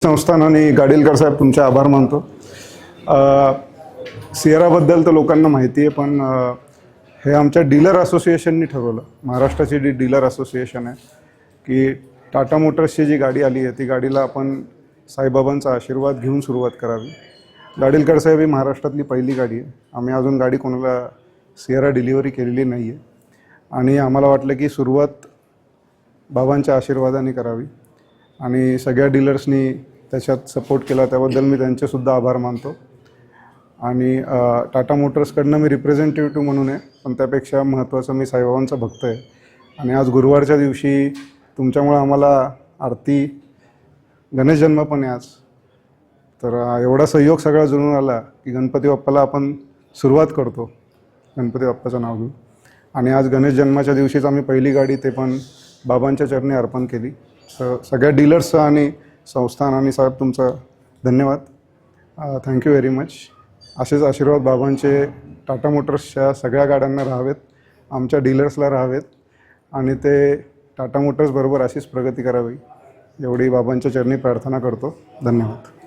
संस्थान आणि गाडीलकर साहेब तुमचे आभार मानतो। सियराबद्दल तर लोकांना माहिती आहे, पण हे आमच्या डीलर असोसिएशननी ठरवलं, महाराष्ट्राची जी डीलर असोसिएशन आहे, की टाटा मोटर्सची जी गाडी आली आहे ती गाडीला आपण साईबाबांचा आशीर्वाद घेऊन सुरुवात करावी। गाडीलकर साहेब ही महाराष्ट्रातली पहिली गाडी आहे। आम्ही अजून गाडी कोणाला सियरा डिलिव्हरी केलेली नाही आहे आणि आम्हाला वाटलं की सुरुवात बाबांच्या आशीर्वादाने करावी आणि सगळ्या डीलर्सनी त्याच्यात सपोर्ट केला, त्याबद्दल मी त्यांचेसुद्धा आभार मानतो। आणि टाटा मोटर्सकडनं मी रिप्रेझेंटेटिव्ह म्हणून आहे, पण त्यापेक्षा महत्त्वाचं मी साईबाबांचा भक्त आहे। आणि आज गुरुवारच्या दिवशी तुमच्यामुळे आम्हाला आरती, गणेश जन्म पण आहे आज, तर एवढा सहयोग सगळा जुळून आला की गणपती बाप्पाला आपण सुरुवात करतो गणपती बाप्पाचं नाव घेऊन। आणि आज गणेश जन्माच्या दिवशीच आम्ही पहिली गाडी ते पण बाबांच्या चरणी अर्पण केली। सगळ्या डीलर्सचं आणि संस्थान आणि साहेब तुमचं धन्यवाद, थँक्यू व्हेरी मच। असेच आशीर्वाद बाबांचे टाटा मोटर्सच्या सगळ्या गाड्यांना राहावेत, आमच्या डीलर्सला राहावेत आणि ते टाटा मोटर्सबरोबर अशीच प्रगती करावी एवढी बाबांच्या चरणी प्रार्थना करतो। धन्यवाद।